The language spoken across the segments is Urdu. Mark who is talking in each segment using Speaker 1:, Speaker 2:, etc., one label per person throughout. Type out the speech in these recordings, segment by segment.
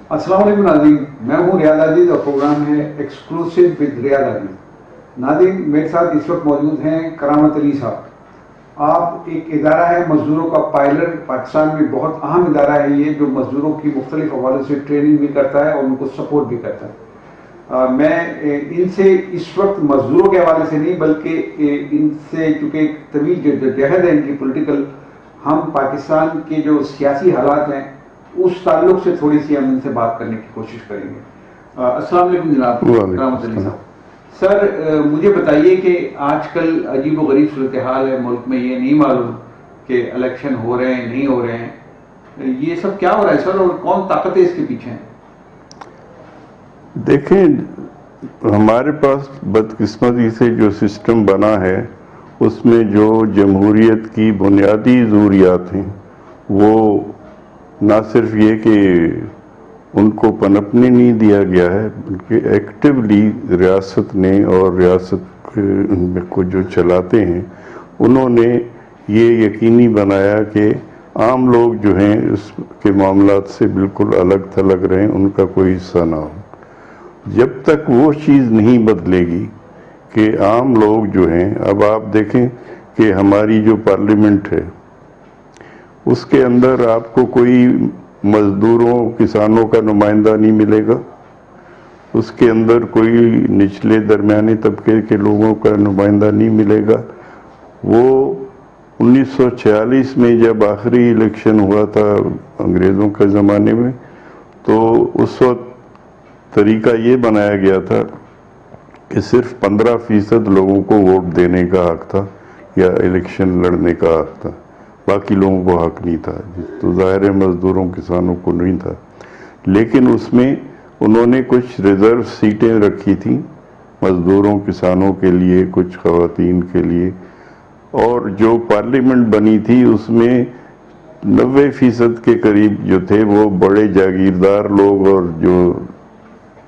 Speaker 1: السلام علیکم ناظرین، میں ہوں ریاض عزیز اور پروگرام ہے ایکسکلوسیو ود ریاض عزیز۔ ناظرین، میرے ساتھ اس وقت موجود ہیں کرامت علی صاحب۔ آپ ایک ادارہ ہے مزدوروں کا پائلٹ، پاکستان میں بہت اہم ادارہ ہے یہ، جو مزدوروں کی مختلف حوالوں سے ٹریننگ بھی کرتا ہے اور ان کو سپورٹ بھی کرتا ہے۔ میں ان سے اس وقت مزدوروں کے حوالے سے نہیں بلکہ ان سے چونکہ ایک طویل جو جہد ہے ان کی پولیٹیکل، ہم پاکستان کے جو سیاسی حالات ہیں اس تعلق سے تھوڑی سی ہم ان سے بات کرنے کی کوشش کریں گے۔ السلام علیکم جناب کرامت علی صاحب۔ سر مجھے بتائیے کہ آج کل عجیب و غریب صورتحال ہے ملک میں، یہ نہیں معلوم کہ الیکشن ہو رہے ہیں نہیں ہو رہے ہیں، یہ سب کیا ہو رہا ہے سر اور کون طاقتیں اس کے پیچھے ہیں؟
Speaker 2: دیکھیں، ہمارے پاس بدقسمتی سے جو سسٹم بنا ہے اس میں جو جمہوریت کی بنیادی ضروریات ہیں وہ نہ صرف یہ کہ ان کو پنپنے نہیں دیا گیا ہے بلکہ ایکٹیولی ریاست نے اور ریاست کو جو چلاتے ہیں انہوں نے یہ یقینی بنایا کہ عام لوگ جو ہیں اس کے معاملات سے بالکل الگ تھلگ رہیں، ان کا کوئی حصہ نہ ہو۔ جب تک وہ چیز نہیں بدلے گی کہ عام لوگ جو ہیں، اب آپ دیکھیں کہ ہماری جو پارلیمنٹ ہے اس کے اندر آپ کو کوئی مزدوروں کسانوں کا نمائندہ نہیں ملے گا، اس کے اندر کوئی نچلے درمیانی طبقے کے لوگوں کا نمائندہ نہیں ملے گا۔ وہ 1946 میں جب آخری الیکشن ہوا تھا انگریزوں کے زمانے میں، تو اس وقت طریقہ یہ بنایا گیا تھا کہ صرف 15% لوگوں کو ووٹ دینے کا حق تھا یا الیکشن لڑنے کا حق تھا، باقی لوگوں کو حق نہیں تھا، تو ظاہر مزدوروں کسانوں کو نہیں تھا۔ لیکن اس میں انہوں نے کچھ ریزرو سیٹیں رکھی تھیں مزدوروں کسانوں کے لیے، کچھ خواتین کے لیے، اور جو پارلیمنٹ بنی تھی اس میں 90% کے قریب جو تھے وہ بڑے جاگیردار لوگ اور جو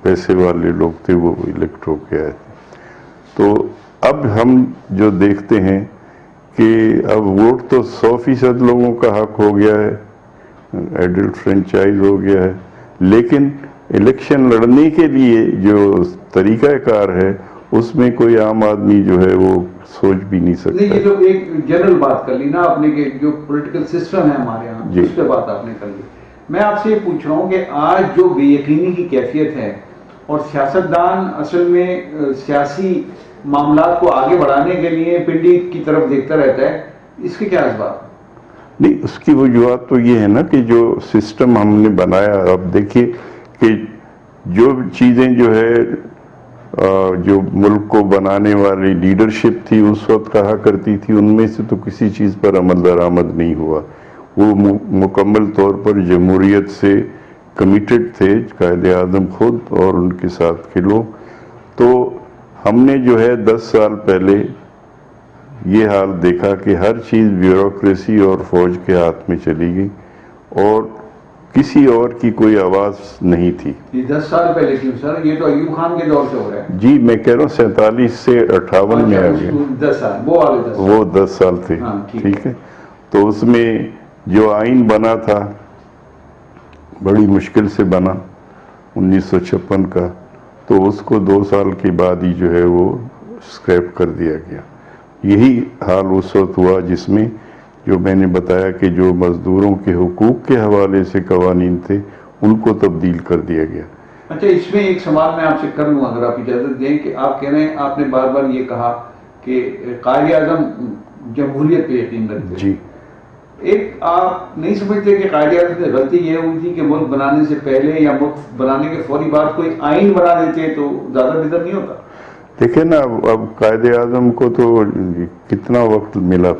Speaker 2: پیسے والے لوگ تھے وہ الیکٹ ہو کے آئے تھے۔ تو اب ہم جو دیکھتے ہیں کہ اب ووٹ تو 100% لوگوں کا حق ہو گیا ہے، ایڈلٹ فرینچائز ہو گیا ہے، لیکن الیکشن لڑنے کے لیے جو طریقہ کار ہے اس میں کوئی عام آدمی جو ہے وہ سوچ بھی نہیں سکتا۔
Speaker 1: یہ جو ایک جنرل بات کر لی نا آپ نے کہ جو پولیٹیکل سسٹم ہے ہمارے یہاں، اس پہ بات آپ نے کر لی۔ میں آپ سے یہ پوچھ رہا ہوں کہ آج جو بے یقینی کی کیفیت ہے اور سیاستدان اصل میں سیاسی معاملات کو آگے بڑھانے کے لیے پنڈی کی طرف دیکھتا رہتا ہے، اس کے کیا اسباب؟
Speaker 2: نہیں، اس کی وجوہات تو یہ ہے نا کہ جو سسٹم ہم نے بنایا، اب دیکھیے کہ جو چیزیں جو ہے جو ملک کو بنانے والی لیڈرشپ تھی اس وقت کہا کرتی تھی، ان میں سے تو کسی چیز پر عمل درآمد نہیں ہوا۔ وہ مکمل طور پر جمہوریت سے کمیٹڈ تھے، قائد اعظم خود اور ان کے ساتھ کے لوگ۔ تو ہم نے جو ہے 10 سال پہلے یہ حال دیکھا کہ ہر چیز بیوروکریسی اور فوج کے ہاتھ میں چلی گئی اور کسی اور کی کوئی آواز نہیں تھی۔
Speaker 1: یہ 10 سال پہلے کیوں سر؟ یہ تو ایوب خان کے دور سے ہو رہا ہے۔
Speaker 2: جی میں کہہ رہا ہوں 47 سے 58 میں آ گئے،
Speaker 1: 10 سال،
Speaker 2: وہ 10 سال تھے، ٹھیک ہے۔ تو اس میں جو آئین بنا تھا بڑی مشکل سے بنا 1956 کا، تو اس کو 2 سال کے بعد ہی جو ہے وہ اسکریپ کر دیا گیا۔ یہی حال اس وقت ہوا جس میں جو میں نے بتایا کہ جو مزدوروں کے حقوق کے حوالے سے قوانین تھے ان کو تبدیل کر دیا گیا۔
Speaker 1: اچھا، اس میں ایک سوال میں آپ سے کر لوں اگر آپ اجازت دیں، کہ آپ کہہ رہے ہیں، آپ نے بار بار یہ کہا کہ قائد اعظم جمہوریت پہ یقین رکھتے ہیں۔
Speaker 2: جی،
Speaker 1: ایک آپ نہیں سمجھتے کہ قائد اعظم کی غلطی یہ ہوئی تھی کہ ملک بنانے سے پہلے یا ملک بنانے کے فوری بعد کوئی آئین بنا دیتے تو زیادہ بہتر نہیں ہوتا؟
Speaker 2: دیکھیں نا، اب قائد اعظم کو تو کتنا وقت ملا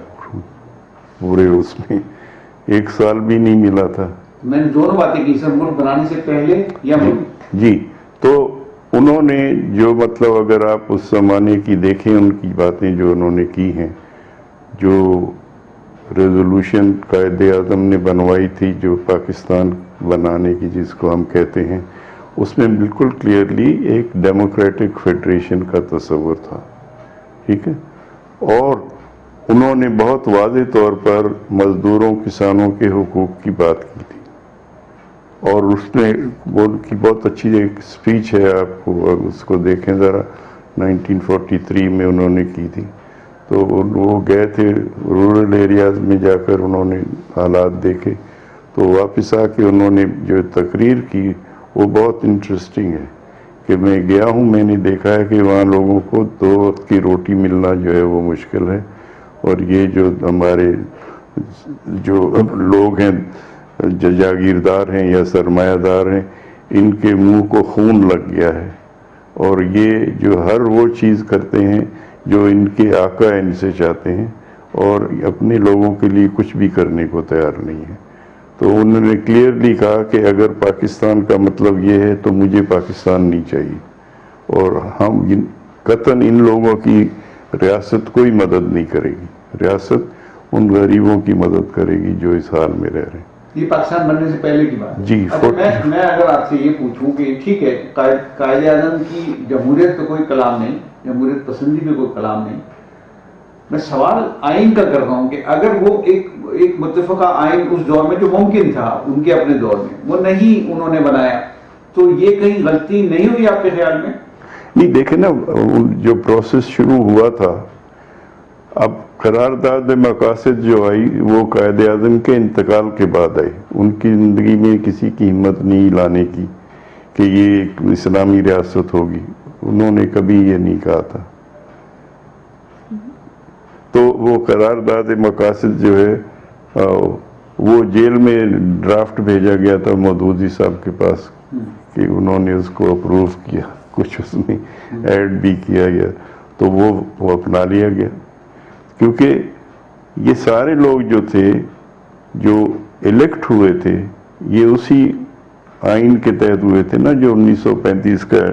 Speaker 2: پورے، اس میں 1 سال بھی نہیں ملا تھا۔
Speaker 1: میں نے دونوں باتیں کی سر، ملک بنانے سے پہلے یا ملک؟
Speaker 2: جی، تو انہوں نے جو مطلب اگر آپ اس زمانے کی دیکھیں ان کی باتیں جو انہوں نے کی ہیں، جو ریزولوشن قائد اعظم نے بنوائی تھی جو پاکستان بنانے کی جس کو ہم کہتے ہیں، اس میں بالکل کلیئرلی ایک ڈیموکریٹک فیڈریشن کا تصور تھا، ٹھیک ہے، اور انہوں نے بہت واضح طور پر مزدوروں کسانوں کے حقوق کی بات کی تھی۔ اور اس نے وہ کی بہت اچھی ایک اسپیچ ہے، آپ کو اس کو دیکھیں ذرا، 1943 میں انہوں نے کی تھی. تو وہ گئے تھے رورل ایریاز میں، جا کر انہوں نے حالات دیکھے، تو واپس آ کے انہوں نے جو تقریر کی وہ بہت انٹرسٹنگ ہے کہ میں گیا ہوں، میں نے دیکھا ہے کہ وہاں لوگوں کو 2 وقت کی روٹی ملنا جو ہے وہ مشکل ہے، اور یہ جو ہمارے جو لوگ ہیں جاگیردار ہیں یا سرمایہ دار ہیں، ان کے منہ کو خون لگ گیا ہے، اور یہ جو ہر وہ چیز کرتے ہیں جو ان کے آقا ان سے چاہتے ہیں، اور اپنے لوگوں کے لیے کچھ بھی کرنے کو تیار نہیں ہے. تو انہوں نے کلیئرلی کہا کہ اگر پاکستان کا مطلب یہ ہے تو مجھے پاکستان نہیں چاہیے، اور ہم قطعاً ان لوگوں کی ریاست کوئی مدد نہیں کرے گی، ریاست ان غریبوں کی مدد کرے گی جو اس حال میں رہ رہے ہیں.
Speaker 1: یہ پاکستان بننے سے پہلے کی بات ہے.
Speaker 2: جی.
Speaker 1: میں اگر آپ سے یہ پوچھوں کہ ٹھیک ہے قائد اعظم کی جمہوریت پہ کوئی کلام نہیں، جمہوریت پسندی پہ کوئی کلام نہیں، میں سوال آئین کا کر رہا ہوں کہ اگر وہ ایک متفقہ آئین اس دور میں جو ممکن تھا ان کے اپنے دور میں وہ نہیں انہوں نے بنایا، تو یہ کہیں غلطی نہیں ہوئی آپ کے خیال میں؟
Speaker 2: نہیں، دیکھیں نا، جو پروسیس شروع ہوا تھا، اب قرارداد مقاصد جو آئی وہ قائد اعظم کے انتقال کے بعد آئی. ان کی زندگی میں کسی کی ہمت نہیں لانے کی کہ یہ ایک اسلامی ریاست ہوگی، انہوں نے کبھی یہ نہیں کہا تھا. تو وہ قرارداد مقاصد جو ہے وہ جیل میں ڈرافٹ بھیجا گیا تھا مودودی صاحب کے پاس کہ انہوں نے اس کو اپروو کیا، کچھ اس میں ایڈ بھی کیا گیا، تو وہ اپنا لیا گیا. کیونکہ یہ سارے لوگ جو تھے جو الیکٹ ہوئے تھے یہ اسی آئین کے تحت ہوئے تھے نا، جو 1935 کا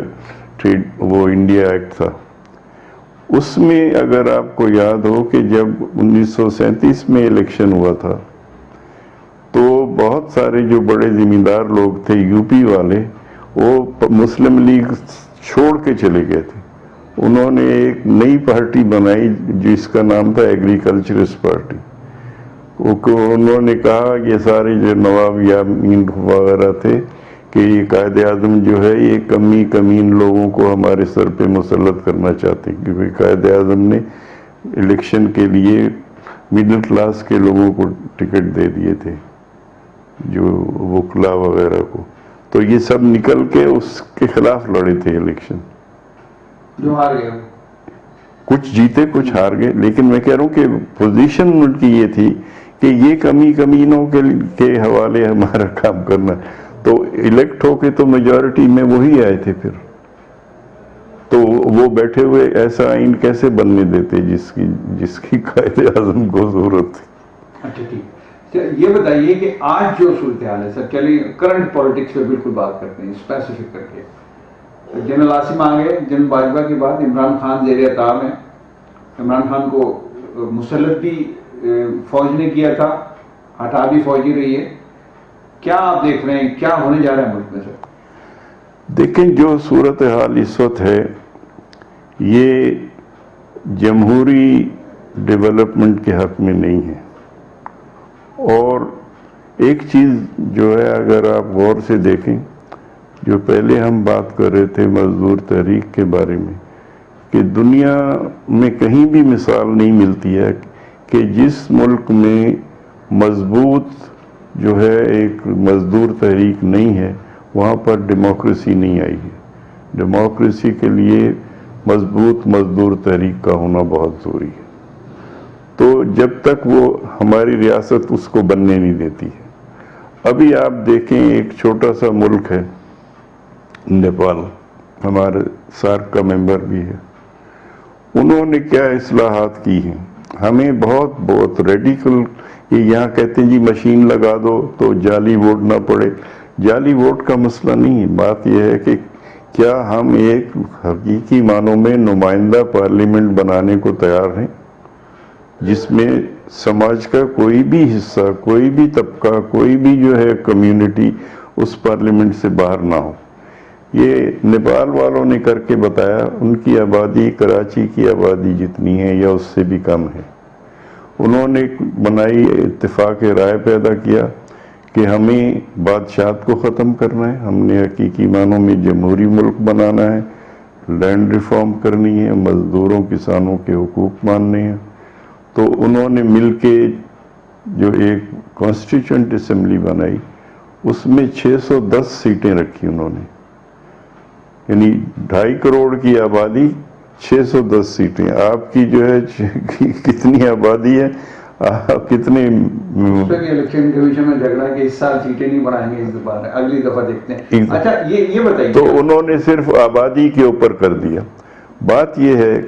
Speaker 2: وہ انڈیا ایکٹ تھا. اس میں اگر آپ کو یاد ہو کہ جب 1937 میں الیکشن ہوا تھا تو بہت سارے جو بڑے ذمہ دار لوگ تھے یو پی والے، وہ مسلم لیگ چھوڑ کے چلے گئے تھے. انہوں نے ایک نئی پارٹی بنائی جس کا نام تھا ایگریکلچرسٹ پارٹی. انہوں نے کہا یہ سارے جو نواب یامین وغیرہ تھے کہ یہ قائد اعظم جو ہے یہ کمین لوگوں کو ہمارے سر پہ مسلط کرنا چاہتے ہیں، کیونکہ قائد اعظم نے الیکشن کے لیے مڈل کلاس کے لوگوں کو ٹکٹ دے دیے تھے، جو وکلا وغیرہ کو. تو یہ سب نکل کے اس کے خلاف لڑے تھے الیکشن،
Speaker 1: جو ہار گئے،
Speaker 2: کچھ جیتے کچھ ہار گئے. لیکن میں کہہ رہا ہوں کہ پوزیشن ان کی یہ تھی کہ یہ کمینوں کے حوالے ہمارا کام کرنا. تو الیکٹ ہو کے تو میجورٹی میں وہی آئے تھے پھر، تو وہ بیٹھے ہوئے ایسا آئین کیسے بننے دیتے جس کی قائد اعظم کو ضرورت تھی.
Speaker 1: اچھا ٹھیک، یہ بتائیے کہ آج جو صورتحال ہے سر، چلیے کرنٹ پالیٹکس پہ بالکل بات کرتے ہیں اسپیسیفک کر کے. جنرل عاصم آ گئے، جنرل باجوہ کے بعد عمران خان زیر اطاعت ہے. عمران خان کو مسلط بھی فوج نے کیا تھا، ہٹا بھی فوجی رہی ہے. کیا آپ دیکھ رہے ہیں کیا ہونے جا رہا ہے ملک میں سر؟
Speaker 2: دیکھیں جو صورتحال اس وقت ہے یہ جمہوری ڈیولپمنٹ کے حق میں نہیں ہے. اور ایک چیز جو ہے اگر آپ غور سے دیکھیں، جو پہلے ہم بات کر رہے تھے مزدور تحریک کے بارے میں، کہ دنیا میں کہیں بھی مثال نہیں ملتی ہے کہ جس ملک میں مضبوط جو ہے ایک مزدور تحریک نہیں ہے وہاں پر ڈیموکریسی نہیں آئی ہے. ڈیموکریسی کے لیے مضبوط مزدور تحریک کا ہونا بہت ضروری ہے. تو جب تک وہ ہماری ریاست اس کو بننے نہیں دیتی ہے. ابھی آپ دیکھیں ایک چھوٹا سا ملک ہے نیپال، ہمارے سارک کا ممبر بھی ہے، انہوں نے کیا اصلاحات کی ہیں. ہمیں بہت ریڈیکل، یہ یہاں کہتے ہیں جی مشین لگا دو تو جعلی ووٹ نہ پڑے. جعلی ووٹ کا مسئلہ نہیں ہے، بات یہ ہے کہ کیا ہم ایک حقیقی معنوں میں نمائندہ پارلیمنٹ بنانے کو تیار ہیں جس میں سماج کا کوئی بھی حصہ، کوئی بھی طبقہ، کوئی بھی جو ہے کمیونٹی اس پارلیمنٹ سے باہر نہ ہو. یہ نیپال والوں نے کر کے بتایا. ان کی آبادی کراچی کی آبادی جتنی ہے یا اس سے بھی کم ہے. انہوں نے بنائی اتفاق رائے پیدا کیا کہ ہمیں بادشاہت کو ختم کرنا ہے، ہم نے حقیقی معنوں میں جمہوری ملک بنانا ہے، لینڈ ریفارم کرنی ہے، مزدوروں کسانوں کے حقوق ماننے ہیں۔ تو انہوں نے مل کے جو ایک کانسٹیٹیوئنٹ اسمبلی بنائی، اس میں 610 سیٹیں رکھی انہوں نے، یعنی 2.5 کروڑ کی آبادی، 610 سیٹیں۔ آپ کی جو ہے کتنی آبادی ہے، آپ کتنے
Speaker 1: الیکشن کمیشن میں جھگڑا کہ اس سال سیٹیں نہیں بڑھائیں گے، اس دفعہ اگلی دفعہ دیکھتے ہیں۔ اچھا یہ بتائیے،
Speaker 2: تو انہوں نے صرف آبادی کے اوپر کر دیا۔ بات یہ ہے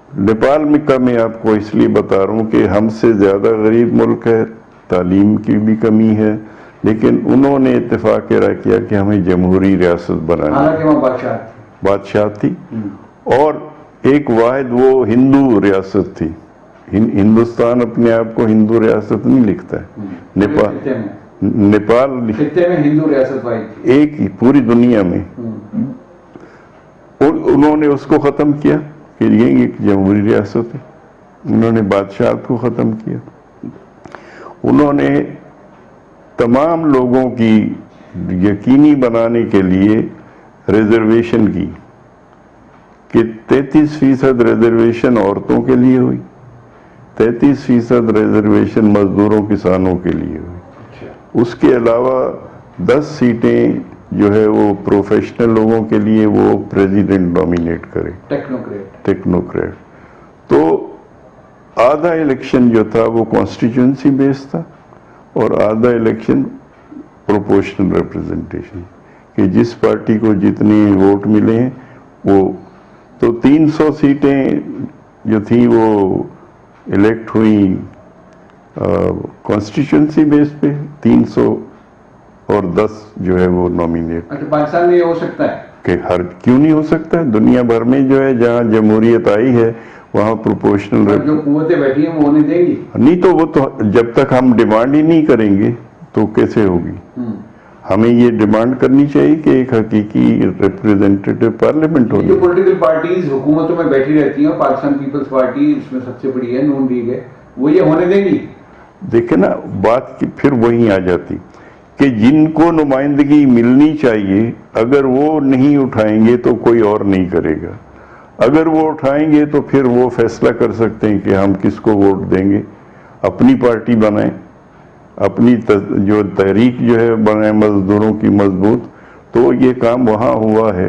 Speaker 2: نیپال میں کا میں آپ کو اس لیے بتا رہا ہوں کہ ہم سے زیادہ غریب ملک ہے، تعلیم کی بھی کمی ہے، لیکن انہوں نے اتفاق رائے کیا کہ ہمیں جمہوری ریاست بنانی ہے۔
Speaker 1: حالانکہ وہاں
Speaker 2: بادشاہت تھی، اور ایک واحد وہ ہندو ریاست تھی۔ ہندوستان اپنے آپ کو ہندو ریاست نہیں لکھتا ہے، نیپال
Speaker 1: خطے میں ہندو ریاست واحد تھی،
Speaker 2: ایک ہی پوری دنیا میں۔ انہوں نے اس کو ختم کیا کہ یہ ایک جمہوری ریاست ہے، انہوں نے بادشاہت کو ختم کیا۔ انہوں نے تمام لوگوں کی یقینی بنانے کے لیے ریزرویشن کی کہ 33% ریزرویشن عورتوں کے لیے ہوئی، 33% ریزرویشن مزدوروں کسانوں کے لیے ہوئی۔ اس کے علاوہ 10 سیٹیں جو ہے وہ پروفیشنل لوگوں کے لیے وہ پریزیڈنٹ نامینیٹ کرے، ٹیکنوکریٹ۔ تو آدھا الیکشن جو تھا وہ کانسٹیٹیوئنسی بیس تھا، اور آدھا الیکشن پروپورشنل ریپرزنٹیشن، کہ جس پارٹی کو جتنے ووٹ ملے ہیں وہ۔ تو 300 سیٹیں جو تھیں وہ الیکٹ ہوئیں کانسٹیٹیوئنسی بیس پہ، 300 اور 10 جو ہے وہ نامینیٹ۔
Speaker 1: اچھا، پاکستان میں یہ ہو سکتا ہے
Speaker 2: کہ کیوں نہیں ہو سکتا ہے؟ دنیا بھر میں جو ہے جہاں جمہوریت آئی ہے وہاں پروپورشنل
Speaker 1: جو قوتیں بیٹھی ہیں وہ ہونے دیں گی
Speaker 2: نہیں، تو وہ تو جب تک ہم ڈیمانڈ ہی نہیں کریں گے تو کیسے ہوگی؟ ہمیں یہ ڈیمانڈ کرنی چاہیے کہ ایک حقیقی ریپریزنٹیٹیو پارلیمنٹ ہو۔
Speaker 1: جو پولیٹیکل پارٹیز حکومتوں میں بیٹھی رہتی ہیں، پاکستان پیپلز پارٹی اس میں سب سے بڑی ہے، نون لیگ ہے، وہ یہ ہونے دیں گی؟
Speaker 2: دیکھیں نا، بات پھر وہیں آ جاتی کہ جن کو نمائندگی ملنی چاہیے اگر وہ نہیں اٹھائیں گے تو کوئی اور نہیں کرے گا، اگر وہ اٹھائیں گے تو پھر وہ فیصلہ کر سکتے ہیں کہ ہم کس کو ووٹ دیں گے، اپنی پارٹی بنائیں، اپنی جو تحریک جو ہے بنائیں مزدوروں کی مضبوط۔ تو یہ کام وہاں ہوا ہے۔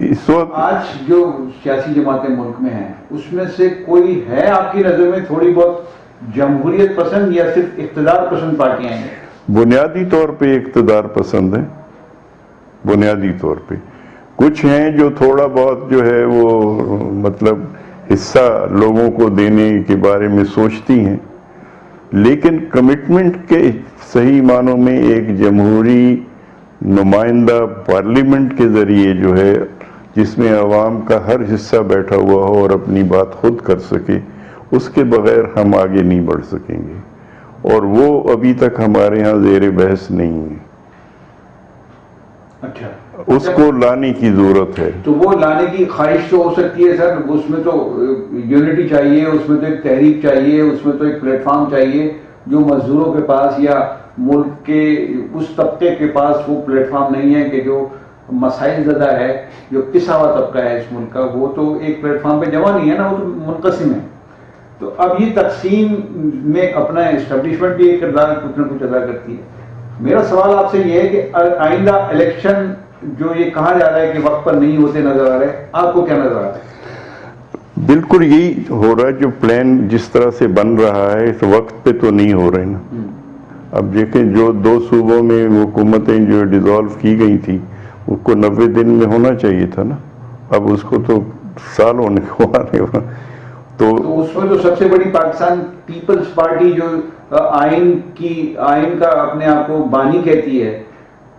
Speaker 2: اس وقت
Speaker 1: آج جو سیاسی جماعتیں ملک میں ہیں اس میں سے کوئی ہے آپ کی نظر میں تھوڑی بہت جمہوریت پسند، یا صرف اقتدار پسند پارٹیاں ہیں؟
Speaker 2: بنیادی طور پہ اقتدار پسند ہے، بنیادی طور پہ۔ کچھ ہیں جو تھوڑا بہت جو ہے وہ مطلب حصہ لوگوں کو دینے کے بارے میں سوچتی ہیں، لیکن کمٹمنٹ کے صحیح معنوں میں ایک جمہوری نمائندہ پارلیمنٹ کے ذریعے جو ہے جس میں عوام کا ہر حصہ بیٹھا ہوا ہو اور اپنی بات خود کر سکے، اس کے بغیر ہم آگے نہیں بڑھ سکیں گے، اور وہ ابھی تک ہمارے ہاں زیر بحث نہیں ہے۔
Speaker 1: اچھا،
Speaker 2: اس کو لانے کی ضرورت ہے۔
Speaker 1: تو وہ لانے کی خواہش تو ہو سکتی ہے سر، اس میں تو یونٹی چاہیے، اس میں تو ایک تحریک چاہیے، اس میں تو ایک پلیٹ فارم چاہیے جو مزدوروں کے پاس یا ملک کے اس طبقے کے پاس وہ پلیٹ فارم نہیں ہے کہ جو مسائل زدہ ہے، جو پسا ہوا طبقہ ہے اس ملک کا، وہ تو ایک پلیٹ فارم پہ جمع نہیں ہے نا، وہ تو منقسم ہے۔ تو اب یہ تقسیم میں اپنا اسٹیبلشمنٹ بھی ایک کردار کچھ نہ کچھ ادا کرتی ہے۔ میرا سوال آپ سے یہ ہے کہ آئندہ الیکشن جو یہ کہا جا رہا ہے کہ وقت پر نہیں ہوتے نظر آ رہے، آپ کو کیا نظر آ رہا ہے؟
Speaker 2: بالکل یہی ہو رہا ہے، جو پلان جس طرح سے بن رہا ہے اس وقت پہ تو نہیں ہو رہے نا۔ اب دیکھیں جو 2 صوبوں میں حکومتیں جو ڈیزالو کی گئی تھی اس کو 90 دن میں ہونا چاہیے تھا نا، اب اس کو تو سال ہونے کو آنے ہوا۔ تو
Speaker 1: اس میں تو سب سے بڑی پاکستان پیپلز پارٹی جو آئین کا اپنے آپ کو بانی کہتی ہے،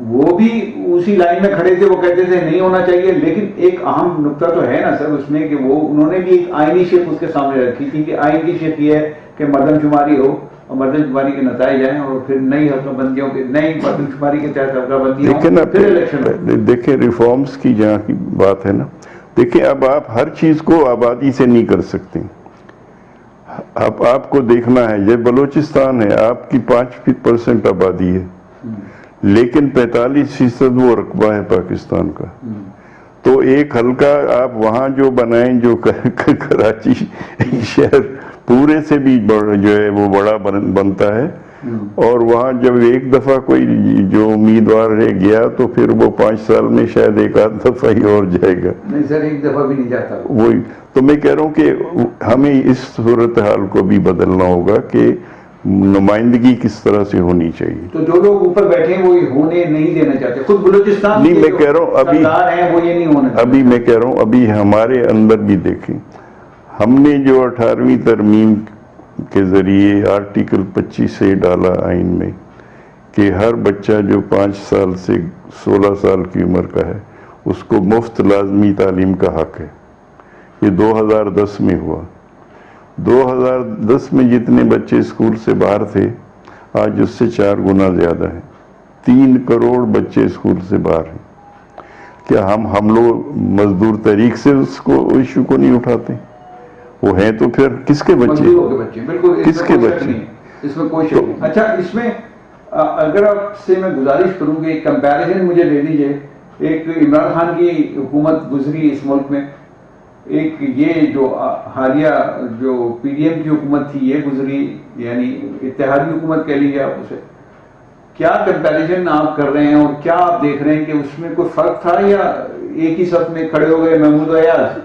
Speaker 1: وہ بھی اسی لائن میں کھڑے تھے، وہ کہتے تھے نہیں ہونا چاہیے، لیکن ایک اہم نقطہ تو ہے نا سر اس میں کہ وہ انہوں نے بھی ایک آئینی شپ اس کے سامنے رکھی تھی کہ آئین کی شپ یہ ہے کہ مردم شماری ہو اور مردم شماری کے نتائج آئیں اور پھر نئی حلقہ بندیوں کے نئی مردم شماری کے تحت حلقہ بندیاں ہوں، پھر الیکشن۔
Speaker 2: دیکھیں ریفارمز کی جہاں کی بات ہے نا، دیکھیں اب آپ ہر چیز کو آبادی سے نہیں کر سکتے، اب آپ کو دیکھنا ہے، یہ بلوچستان ہے، آپ کی 5% آبادی ہے، لیکن 45% وہ رقبہ ہے پاکستان کا. تو ایک حلقہ آپ وہاں جو بنائیں، جو کراچی شہر پورے سے بھی جو ہے وہ بڑا بنتا ہے، اور وہاں جب ایک دفعہ کوئی جو امیدوار ہے گیا تو پھر وہ 5 سال میں شاید ایک آدھ دفعہ ہی اور جائے گا.
Speaker 1: نہیں سر، ایک دفعہ بھی نہیں جاتا.
Speaker 2: وہی تو میں کہہ رہا ہوں کہ ہمیں اس صورتحال کو بھی بدلنا ہوگا کہ نمائندگی کس طرح سے ہونی چاہیے.
Speaker 1: تو جو لوگ اوپر بیٹھے ہیں وہ یہ ہونے نہیں دینا چاہتے، خود بلوچستان
Speaker 2: نہیں، میں کہہ رہا ہوں
Speaker 1: سردار ہیں وہ یہ نہیں ہونے دیتے.
Speaker 2: ابھی میں کہہ رہا ہوں ابھی ہمارے اندر بھی دیکھیں، ہم نے جو 18ویں ترمیم کے ذریعے آرٹیکل 25 سے ڈالا آئین میں کہ ہر بچہ جو 5 سال سے 16 سال کی عمر کا ہے اس کو مفت لازمی تعلیم کا حق ہے. یہ 2010 میں ہوا. 2010 میں جتنے بچے اسکول سے باہر تھے آج اس سے 4 گنا زیادہ ہیں. 3 کروڑ بچے اسکول سے باہر ہیں. کیا ہم لوگ مزدور تحریک سے اس کو ایشو کو نہیں اٹھاتے؟ وہ ہیں تو پھر کس کے بچے؟
Speaker 1: مزدوروں کے بچے. بالکل،
Speaker 2: کس کے بچے؟
Speaker 1: اس میں کوئی شک نہیں. اچھا، اس میں اگر آپ سے میں گزارش کروں کہ ایک کمپیریزن مجھے دے دیجئے. ایک عمران خان کی حکومت گزری اس ملک میں، ایک یہ جو حالیہ جو پی ڈی ایم کی حکومت تھی یہ گزری، یعنی اتحادی حکومت کہہ لیجیے آپ اسے. کیا کمپیریزن آپ کر رہے ہیں اور کیا آپ دیکھ رہے ہیں کہ اس میں کوئی فرق تھا یا ایک ہی صف میں کھڑے ہو گئے محمود ایاز؟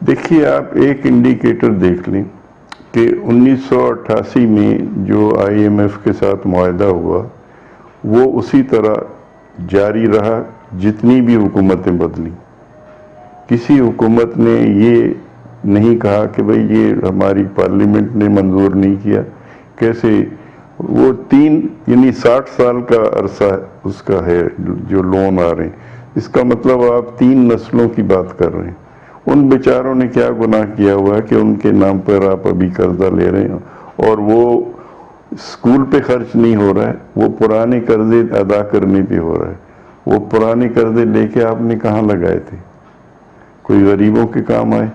Speaker 2: دیکھیے، آپ ایک انڈیکیٹر دیکھ لیں کہ 1988 میں جو آئی ایم ایف کے ساتھ معاہدہ ہوا وہ اسی طرح جاری رہا جتنی بھی حکومتیں بدلی. کسی حکومت نے یہ نہیں کہا کہ بھئی یہ ہماری پارلیمنٹ نے منظور نہیں کیا. کیسے وہ 3 یعنی 60 سال کا عرصہ اس کا ہے جو لون آ رہے ہیں. اس کا مطلب آپ 3 نسلوں کی بات کر رہے ہیں. ان بیچاروں نے کیا گناہ کیا ہوا ہے کہ ان کے نام پر آپ ابھی قرضہ لے رہے ہیں اور وہ اسکول پہ خرچ نہیں ہو رہا ہے، وہ پرانے قرضے ادا کرنے پہ ہو رہا ہے. وہ پرانے قرضے لے کے آپ نے کہاں لگائے تھے؟ کوئی غریبوں کے کام آئے؟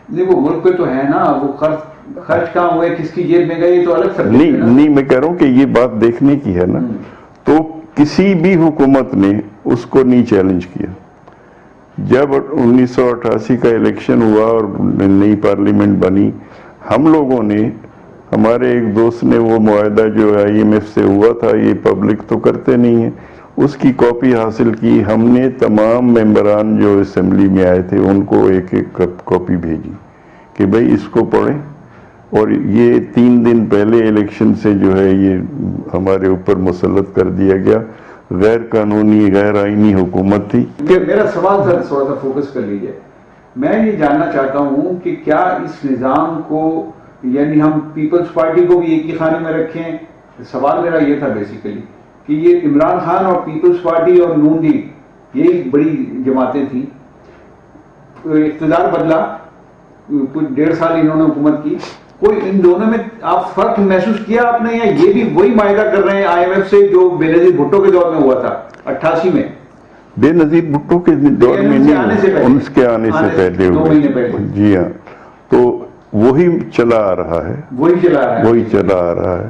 Speaker 1: نہیں، وہ ملک پہ تو ہے نا. وہ خرچ کہاں ہوئے، کس کی جیب میں گئے، تو الگ سب
Speaker 2: نہیں، میں کہہ رہا ہوں کہ یہ بات دیکھنے کی ہے نا. تو کسی بھی حکومت نے اس کو نہیں چیلنج کیا. جب 1988 کا الیکشن ہوا اور نئی پارلیمنٹ بنی، ہم لوگوں نے، ہمارے ایک دوست نے وہ معاہدہ جو آئی ایم ایف سے ہوا تھا، یہ پبلک تو کرتے نہیں ہیں، اس کی کاپی حاصل کی. ہم نے تمام ممبران جو اسمبلی میں آئے تھے ان کو ایک ایک کاپی بھیجی کہ بھئی اس کو پڑھیں. اور یہ 3 دن پہلے الیکشن سے جو ہے یہ ہمارے اوپر مسلط کر دیا گیا. غیر قانونی، غیر آئینی حکومت تھی.
Speaker 1: میرا سوال سر تھوڑا سا فوکس کر لیجئے. میں یہ جاننا چاہتا ہوں کہ کیا اس نظام کو، یعنی ہم پیپلز پارٹی کو بھی ایک ہی خانے میں رکھیں؟ سوال میرا یہ تھا بیسیکلی کہ یہ عمران خان اور پیپلز پارٹی اور نون لیگ یہی بڑی جماعتیں تھیں. اقتدار بدلا، کچھ 1.5 سال انہوں نے حکومت کی. کوئی ان دونوں میں آپ فرق محسوس کیا آپ نے، یا یہ بھی وہی معاہدہ کر رہے ہیں آئی ایم ایف سے جو بے نظیر بھٹو کے دور میں ہوا تھا 88 میں؟
Speaker 2: بے نظیر بھٹو کے دور میں نہیں، ان کے آنے سے پہلے ہوئے. جی ہاں. تو وہی چلا آ رہا ہے، وہی چلا آ رہا ہے.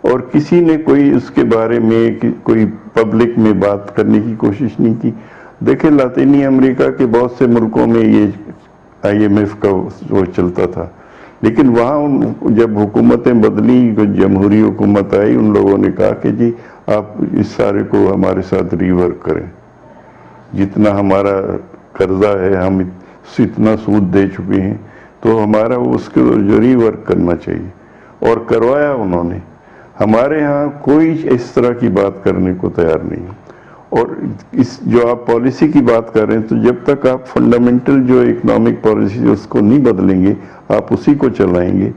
Speaker 2: اور کسی نے کوئی اس کے بارے میں کوئی پبلک میں بات کرنے کی کوشش نہیں کی. دیکھیں، لاطینی امریکہ کے بہت سے ملکوں میں یہ آئی ایم ایف کا وہ چلتا تھا، لیکن وہاں جب حکومتیں بدلی، جمہوری حکومت آئی، ان لوگوں نے کہا کہ جی آپ اس سارے کو ہمارے ساتھ ری ورک کریں. جتنا ہمارا قرضہ ہے، ہم اتنا سود دے چکے ہیں، تو ہمارا اس کے جو ری ورک کرنا چاہیے. اور کروایا انہوں نے. ہمارے ہاں کوئی اس طرح کی بات کرنے کو تیار نہیں. اور اس جو آپ پالیسی کی بات کر رہے ہیں، تو جب تک آپ فنڈامنٹل جو اکنامک پالیسی اس کو نہیں بدلیں گے، آپ اسی کو چلائیں گے،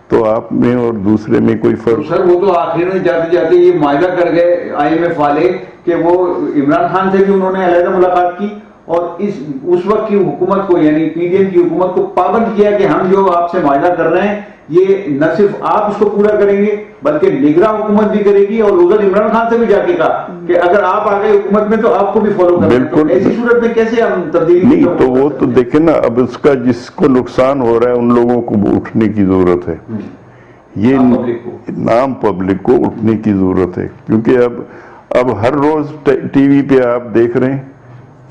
Speaker 2: تو آپ میں اور دوسرے میں کوئی فرق.
Speaker 1: سر وہ تو آخر میں جاتے جاتے یہ معاہدہ کر گئے آئی ایم ایف والے کہ وہ عمران خان سے بھی انہوں نے علیحدہ ملاقات کی اور اس وقت کی حکومت کو، یعنی پی ڈی ایم کی حکومت کو پابند کیا کہ ہم جو آپ سے معاہدہ کر رہے ہیں یہ نہ صرف آپ اس کو پورا کریں گے بلکہ نگراں حکومت بھی کرے گی، اور ادھر عمران خان سے بھی جا کے کہا کہ اگر آپ آ گئے حکومت میں تو آپ کو بھی فالو کریں گے. تو ایسی صورت میں کیسے ہم تبدیلی
Speaker 2: نہیں تو وہ تو دیکھیں نا، اب اس کا جس کو نقصان ہو رہا ہے ان لوگوں کو اٹھنے کی ضرورت ہے، یہ عام پبلک کو اٹھنے کی ضرورت ہے. کیونکہ اب ہر روز ٹی وی پہ آپ دیکھ رہے ہیں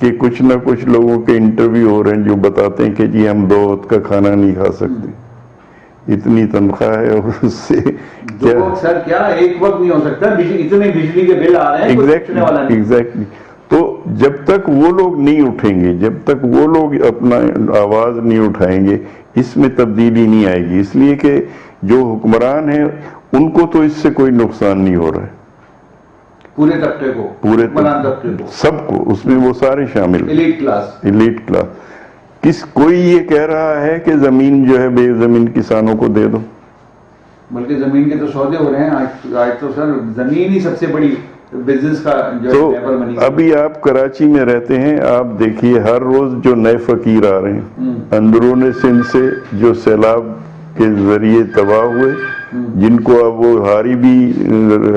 Speaker 2: کہ کچھ نہ کچھ لوگوں کے انٹرویو ہو رہے ہیں جو بتاتے ہیں کہ جی ہم 2 وقت کا کھانا نہیں کھا سکتے، اتنی تنخواہ ہے اور اس سے
Speaker 1: سر کیا ایک وقت نہیں ہو سکتا، اتنے بجلی کے بل آ رہے ہیں.
Speaker 2: ایگزیکٹلی. تو جب تک وہ لوگ نہیں اٹھیں گے، جب تک وہ لوگ اپنا آواز نہیں اٹھائیں گے، اس میں تبدیلی نہیں آئے گی. اس لیے کہ جو حکمران ہیں ان کو تو اس سے کوئی نقصان نہیں ہو رہا ہے،
Speaker 1: پورے طبقے کو،
Speaker 2: پورے طبقے کو، سب کو، اس میں وہ سارے شامل،
Speaker 1: ایلیٹ
Speaker 2: کلاس. کوئی یہ کہہ رہا ہے کہ زمین جو ہے بے زمین کسانوں کو دے دو،
Speaker 1: بلکہ زمین کے تو سودے ہو رہے ہیں آج تو سر زمین ہی سب سے بڑی بزنس کا جو پیپر بنی.
Speaker 2: ابھی آپ کراچی میں رہتے ہیں، آپ دیکھیے ہر روز جو نئے فقیر آ رہے ہیں اندرون سندھ سے، جو سیلاب کے ذریعے تباہ ہوئے، جن کو اب وہ ہاری بھی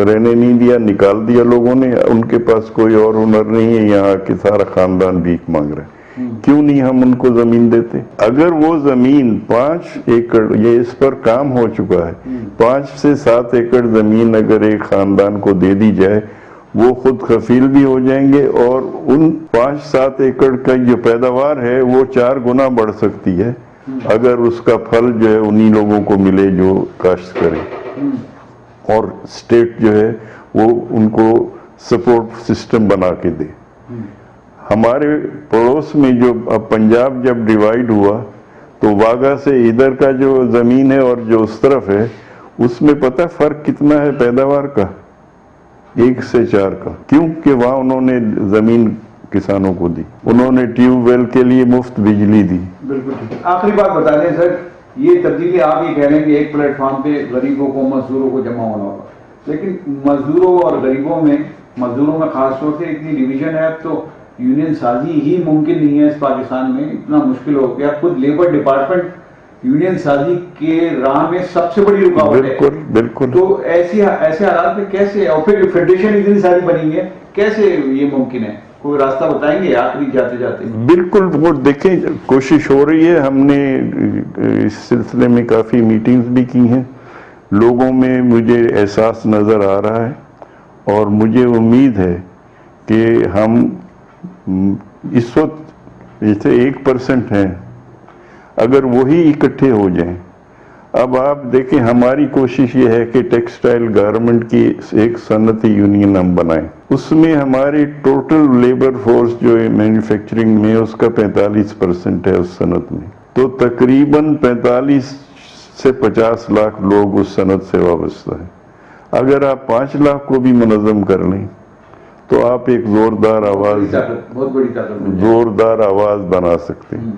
Speaker 2: رہنے نہیں دیا، نکال دیا لوگوں نے، ان کے پاس کوئی اور ہنر نہیں ہے، یہاں کے سارا خاندان بھیک مانگ رہے ہیں. کیوں نہیں ہم ان کو زمین دیتے؟ اگر وہ زمین 5 ایکڑ، یہ اس پر کام ہو چکا ہے، 5 سے 7 ایکڑ زمین اگر ایک خاندان کو دے دی جائے، وہ خود کفیل بھی ہو جائیں گے، اور ان 5-7 ایکڑ کا جو پیداوار ہے وہ 4 گنا بڑھ سکتی ہے اگر اس کا پھل جو ہے انہی لوگوں کو ملے جو کاشت کریں، اور اسٹیٹ جو ہے وہ ان کو سپورٹ سسٹم بنا کے دے. ہمارے پڑوس میں جو اب پنجاب جب ڈیوائیڈ ہوا تو واگا سے ادھر کا جو زمین ہے اور جو اس طرف ہے، اس میں پتہ فرق کتنا ہے پیداوار کا؟ 1 سے 4 کا. کیوں کہ وہاں انہوں نے زمین کسانوں کو دی، انہوں نے ٹیوب ویل کے لیے مفت بجلی دی.
Speaker 1: بالکل. آخری بات بتا دیں سر، یہ تبدیلی آپ یہ کہہ رہے ہیں کہ ایک پلیٹ فارم پہ غریبوں کو، مزدوروں کو جمع ہونا ہوگا، لیکن مزدوروں اور غریبوں میں، مزدوروں میں خاص طور سے اتنی ڈویژن ہے، اب تو یونین سازی ہی ممکن نہیں ہے اس پاکستان میں، اتنا مشکل ہو گیا. خود لیبر ڈپارٹمنٹ یونین سازی کے راہ میں سب سے بڑی رکاوٹ ہے.
Speaker 2: بالکل.
Speaker 1: تو ایسے حالات میں کیسے، اور پھر فیڈریشن اتنی ساری بنی ہے، کیسے یہ ممکن ہے؟ کوئی راستہ بتائیں گے آخری جاتے جاتے؟
Speaker 2: بالکل. وہ دیکھیں کوشش ہو رہی ہے، ہم نے اس سلسلے میں کافی میٹنگز بھی کی ہیں، لوگوں میں مجھے احساس نظر آ رہا ہے، اور مجھے امید ہے کہ ہم اس وقت جیسے 1% ہیں، اگر وہی اکٹھے ہو جائیں. اب آپ دیکھیں ہماری کوشش یہ ہے کہ ٹیکسٹائل گارمنٹ کی ایک صنعتی یونین ہم بنائیں، اس میں ہماری ٹوٹل لیبر فورس جو ہے مینوفیکچرنگ میں اس کا 45% ہے اس صنعت میں. تو تقریباً 45 سے 50 لاکھ لوگ اس صنعت سے وابستہ ہیں. اگر آپ 5 لاکھ کو بھی منظم کر لیں تو آپ ایک زوردار آواز بنا سکتے ہیں.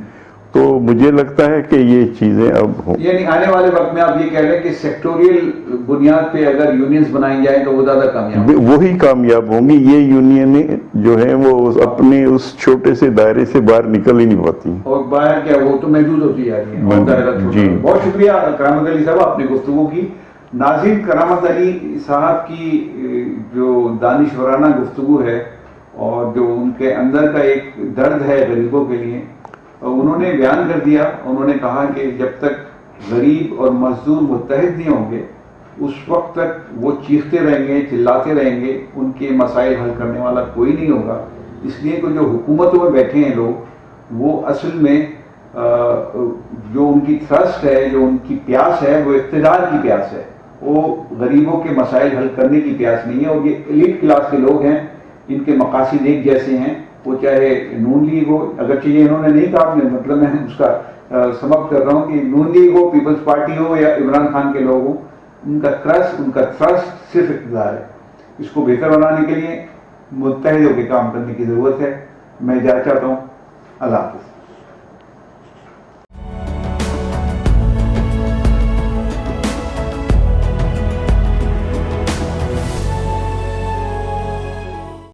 Speaker 2: تو مجھے لگتا ہے کہ یہ چیزیں اب ہوں،
Speaker 1: یعنی آنے والے وقت میں آپ یہ کہہ رہے ہیں کہ سیکٹوریل بنیاد پہ اگر یونینز بنائی جائیں تو وہ زیادہ کامیاب،
Speaker 2: وہی کامیاب ہوں گی. یہ یونینیں جو ہیں وہ اپنے اس چھوٹے سے دائرے سے باہر نکل ہی نہیں پاتی، اور
Speaker 1: باہر کیا وہ تو محدود ہوتی جا رہی ہیں. جی بہت شکریہ کرامت علی صاحب آپ نے گفتگو کی. ناظرین، کرامت علی صاحب کی جو دانشورانہ گفتگو ہے اور جو ان کے اندر کا ایک درد ہے غریبوں کے لیے، انہوں نے بیان کر دیا. انہوں نے کہا کہ جب تک غریب اور مزدور متحد نہیں ہوں گے اس وقت تک وہ چیختے رہیں گے، چلاتے رہیں گے، ان کے مسائل حل کرنے والا کوئی نہیں ہوگا. اس لیے کہ جو حکومتوں میں بیٹھے ہیں لوگ، وہ اصل میں جو ان کی تھرسٹ ہے، جو ان کی پیاس ہے، وہ اقتدار کی پیاس ہے، وہ غریبوں کے مسائل حل کرنے کی پیاس نہیں ہے. اور یہ ایلیٹ کلاس کے لوگ ہیں، ان کے مقاصد ایک جیسے ہیں، وہ چاہے نون لیگ ہو، اگرچہ یہ انہوں نے نہیں کہا، مطلب میں اس کا سبب کر رہا ہوں کہ نون لیگ ہو، پیپلز پارٹی ہو، یا عمران خان کے لوگ ہوں، ان کا تھرسٹ صرف اقتدار ہے. اس کو بہتر بنانے کے لیے متحد ہو کے کام کرنے کی ضرورت ہے. میں جانا چاہتا ہوں. اللہ حافظ.